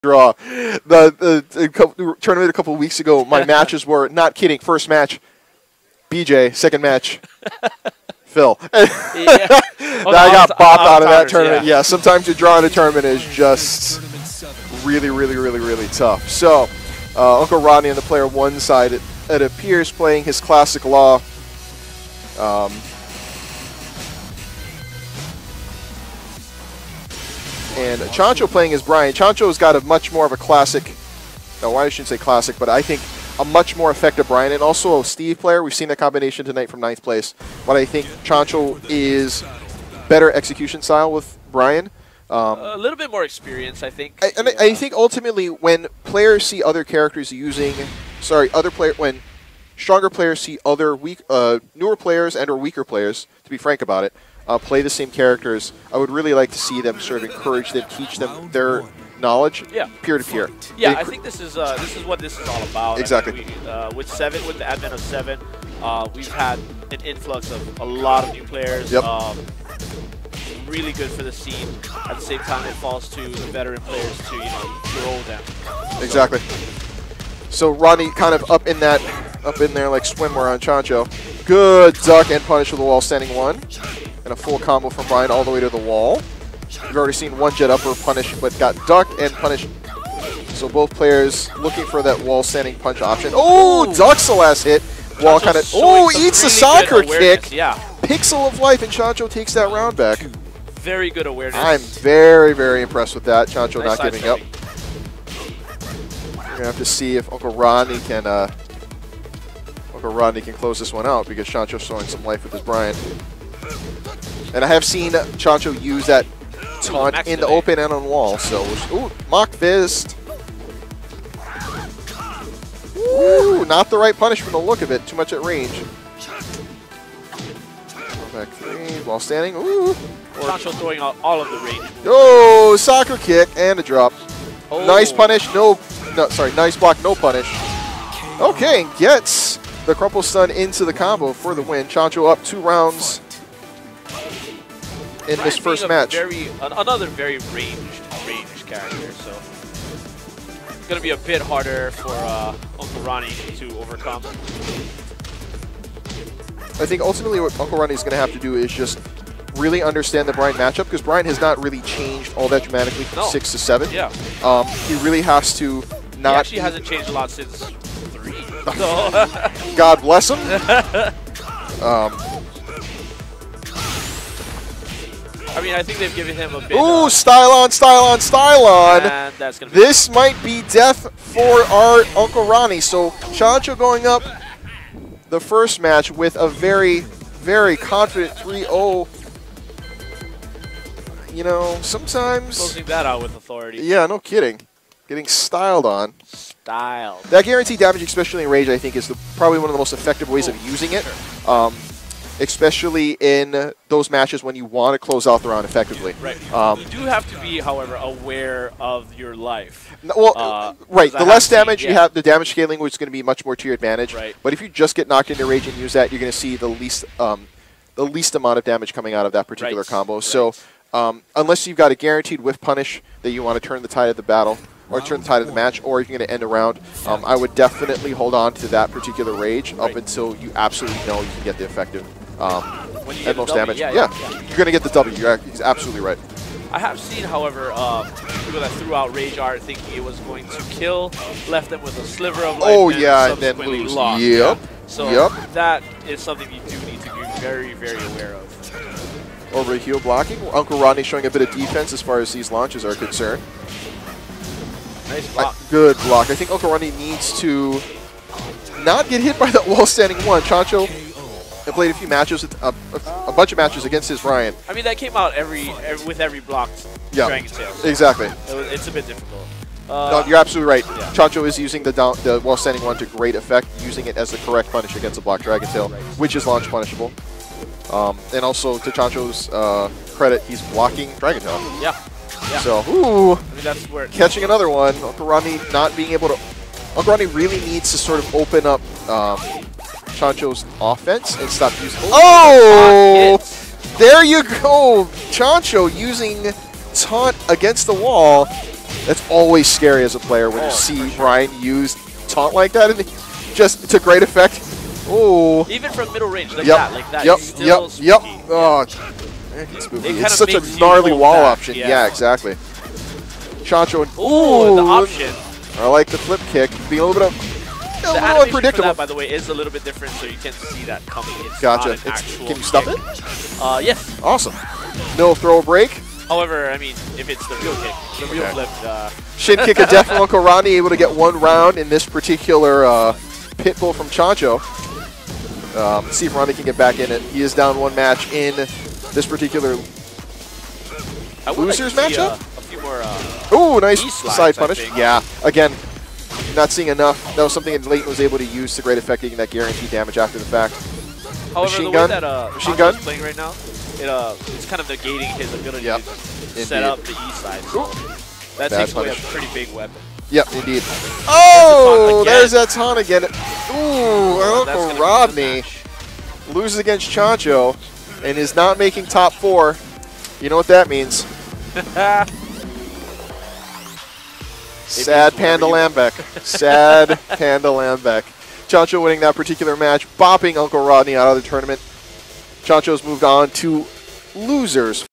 draw. The tournament a couple weeks ago, my matches were, not kidding, first match, BJ, second match, Phil. I got bopped out of that tournament. Yeah, sometimes to draw in a tournament is just really tough. So, Uncle Rodney on the player one side, it appears playing his classic law. And Choncho playing as Brian. Choncho's got a much more of a classic, no, I shouldn't say classic, but I think a much more effective Brian, and also a Steve player. We've seen that combination tonight from 9th place. But I think Choncho is better execution style with Brian. A little bit more experience, I think. I think ultimately when players see other characters using, when stronger players see other newer players and or weaker players, to be frank about it, play the same characters, I would really like to see them sort of encourage them, teach them their knowledge, peer to peer. Yeah, I think this is what this is all about. Exactly. I mean, with the advent of 7, we've had an influx of a lot of new players. Yep. Really good for the scene. At the same time, it falls to the veteran players to grow them. Exactly. So Rodney kind of up in there like swimwear on Choncho. Good duck and punish with the wall standing 1. And a full combo from Brian all the way to the wall. We've already seen one jet upper punish, but got duck and punish. So both players looking for that wall standing punch option. Oh, ducks the last hit. Wall kind of, eats the soccer kick. Yeah. Pixel of life, and Choncho takes that round back. Very good awareness. I'm very impressed with that. Choncho not giving up. We're going to have to see if Uncle Rodney can close this one out, because Choncho's showing some life with his Brian. And I have seen Choncho use that taunt in the open and on wall. So, mock fist. Ooh, not the right punish from the look of it. Too much at range. Back 3 while standing. Ooh. Choncho throwing out all of the range. Oh, soccer kick and a drop. Oh. Nice punish. Nice block. No punish. Okay, gets the crumple stun into the combo for the win. Choncho up 2 rounds in this first match. Another very ranged character, so it's going to be a bit harder for Uncle Ronnie to overcome. I think ultimately what Uncle Ronnie is going to have to do is just really understand the Brian matchup, because Brian has not really changed all that dramatically from 6 to 7. Yeah. He really has to not. He actually hasn't changed a lot since 3. So. God bless him. I mean, I think they've given him a bit. Ooh, style on. And that's gonna be this might be death for our Uncle Ronnie. So Choncho going up the first match with a very confident 3-0. You know, sometimes closing that out with authority. Yeah, no kidding. Getting styled on. Styled. That guaranteed damage, especially in Rage, I think is probably one of the most effective ways of using it. Especially in those matches when you want to close out the round effectively. Right. You do have to be, however, aware of your life. Well, right. The less damage you have, the damage scaling is going to be much more to your advantage. Right. But if you just get knocked into Rage and use that, you're going to see the least amount of damage coming out of that particular combo. Right. So unless you've got a guaranteed whiff punish that you want to turn the tide of the battle, or turn the tide of the match, or if you're going to end a round, I would definitely hold on to that particular Rage up until you absolutely know you can get the effective and most damage. Yeah, you're going to get the W. He's absolutely right. I have seen, however, people that threw out Rage Art thinking it was going to kill, left them with a sliver of life, and then lose. Lost. Yep. So that is something you do need to be very aware of. Over heel blocking. Uncle Rodney showing a bit of defense as far as these launches are concerned. Nice block. Good block. I think Uncle Rodney needs to not get hit by that wall standing 1. Choncho have played a few matches, a bunch of matches against his Ryan. I mean, that came out with every blocked Dragon Tail. So exactly. It's a bit difficult. No, you're absolutely right. Yeah. Choncho is using the wall standing 1 to great effect, using it as the correct punish against a blocked Dragon Tail, which is launch punishable. And also, to Choncho's credit, he's blocking Dragon Tail. Yeah. So, ooh, I mean, that's where catching another one. Uncle Rodney not being able to. Uncle Rodney really needs to sort of open up Choncho's offense and stop using. Oh, there you go. Choncho using taunt against the wall That's always scary as a player when you see Brian use taunt like that, and just to great effect. Oh. Even from middle range, like that, like that. Yep. Yep. Oh, it's such a gnarly wall option. Yeah, exactly. Choncho and ooh, the option. I like the flip kick, being a little bit The animation unpredictable. For that, by the way, is a little bit different, so you can't see that coming. It's gotcha. Not an actual can you stop kick. it? Yes. Awesome. No throw break. However, I mean, if it's the real kick, the real flip. Shin kick of death from Unko Rawknee, able to get 1 round in this particular pit bull from Choncho. See if Rawknee can get back in it. He is down 1 match in this particular losers matchup. A few more. Ooh, nice side punish. Yeah. Again, not seeing enough. That was something that Leighton was able to use to great effect, getting that guaranteed damage after the fact. However, machine the gun. way that machine gun is playing right now, it's kind of negating his ability to set up the E side. So that takes away a pretty big weapon. Yep, indeed. Oh, there's that taunt again. Ooh, Unko Rawknee loses against Choncho and is not making top 4. You know what that means. Sad Panda Lambeck. Sad Panda Lambeck. Choncho winning that particular match, bopping Unko Rawknee out of the tournament. Choncho's moved on to losers.